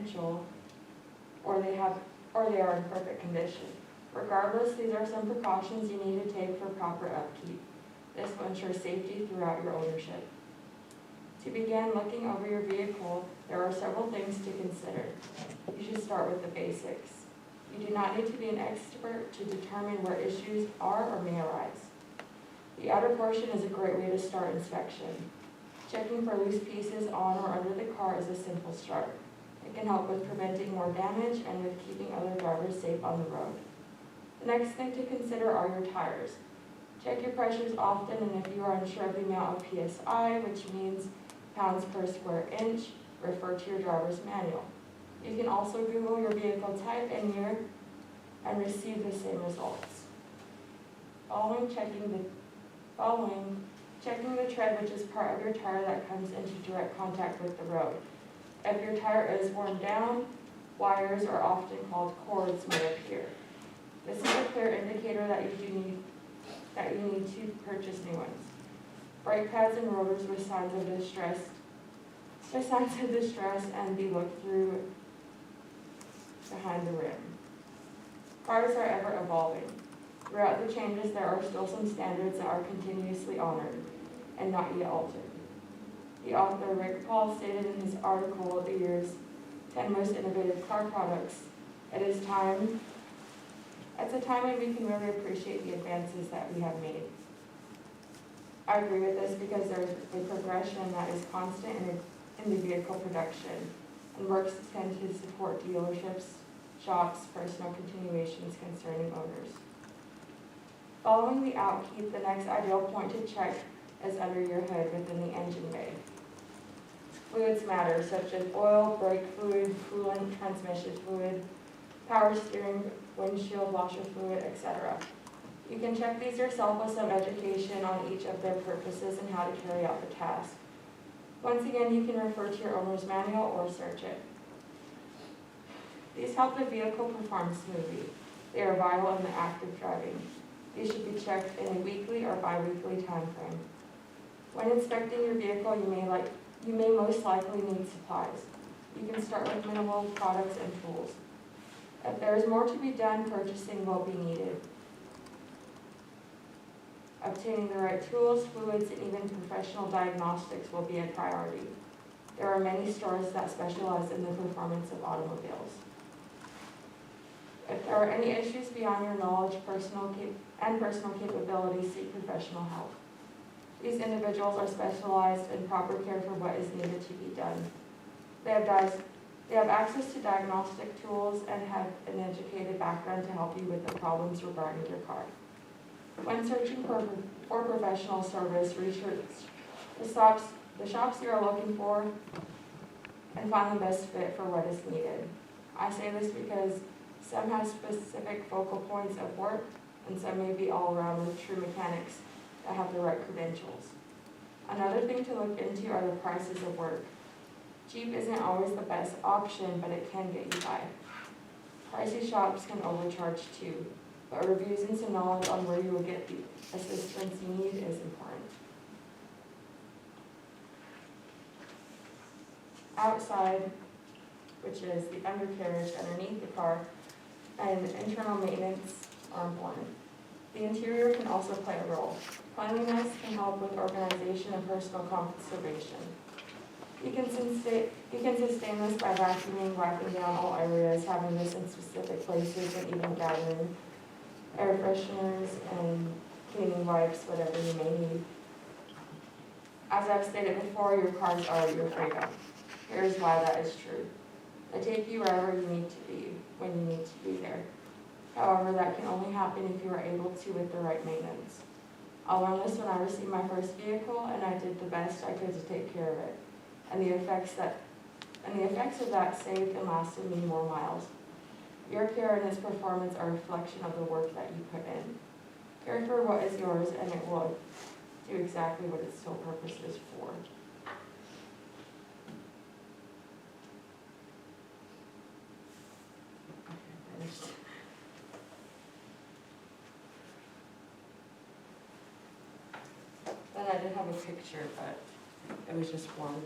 potential, or they are in perfect condition. Regardless, these are some precautions you need to take for proper upkeep. This will ensure safety throughout your ownership. To begin looking over your vehicle, there are several things to consider. You should start with the basics. You do not need to be an expert to determine where issues are or may arise. The outer portion is a great way to start inspection. Checking for loose pieces on or under the car is a simple start. It can help with preventing more damage and with keeping other drivers safe on the road. The next thing to consider are your tires. Check your pressures often, and if you are unsure of the amount of PSI, which means pounds per square inch, refer to your driver's manual. You can also Google your vehicle type and year and receive the same results. Checking the tread, which is part of your tire that comes into direct contact with the road. If your tire is worn down, wires, or often called cords, may appear. This is a clear indicator that you need to purchase new ones. Brake pads and rotors with signs of distress and be looked through behind the rim. Cars are ever evolving. Throughout the changes, there are still some standards that are continuously honored and not yet altered. The author Rick Paul stated in his article, The Year's 10 Most Innovative Car Products, it's a time when we can really appreciate the advances that we have made. I agree with this because there is a progression that is constant in the vehicle production, and works tend to support dealerships, shops, personal continuations concerning owners. Following the outkeep, the next ideal point to check is under your hood within the engine bay. Fluids matter, such as oil, brake fluid, coolant, transmission fluid, power steering, windshield washer fluid, etc. You can check these yourself with some education on each of their purposes and how to carry out the task. Once again, you can refer to your owner's manual or search it. These help the vehicle perform smoothly. They are vital in the act of driving. These should be checked in a weekly or bi-weekly time frame. When inspecting your vehicle, you may most likely need supplies. You can start with minimal products and tools. If there is more to be done, purchasing will be needed. Obtaining the right tools, fluids, and even professional diagnostics will be a priority. There are many stores that specialize in the performance of automobiles. If there are any issues beyond your knowledge, personal capabilities, seek professional help. These individuals are specialized in proper care for what is needed to be done. They have access to diagnostic tools and have an educated background to help you with the problems regarding your car. When searching for professional service, research the shops you are looking for and find the best fit for what is needed. I say this because some have specific focal points of work, and some may be all around with true mechanics that have the right credentials. Another thing to look into are the prices of work. Cheap isn't always the best option, but it can get you by. Pricey shops can overcharge too, but reviews and some knowledge on where you will get the assistance you need is important. Outside, which is the undercarriage underneath the car, and internal maintenance are important. The interior can also play a role. Cleanliness can help with organization and personal conservation. You can sustain this by vacuuming, wiping down all areas, having this in specific places, and even gathering air fresheners and cleaning wipes, whatever you may need. As I've stated before, your cars are your freedom. Here's why that is true. They take you wherever you need to be, when you need to be there. However, that can only happen if you are able to with the right maintenance. I learned this when I received my first vehicle, and I did the best I could to take care of it. And the effects of that saved and lasted me more miles. Your care and its performance are a reflection of the work that you put in. Care for what is yours, and it will do exactly what its sole purpose is for. Then I did have a picture, but it was just one.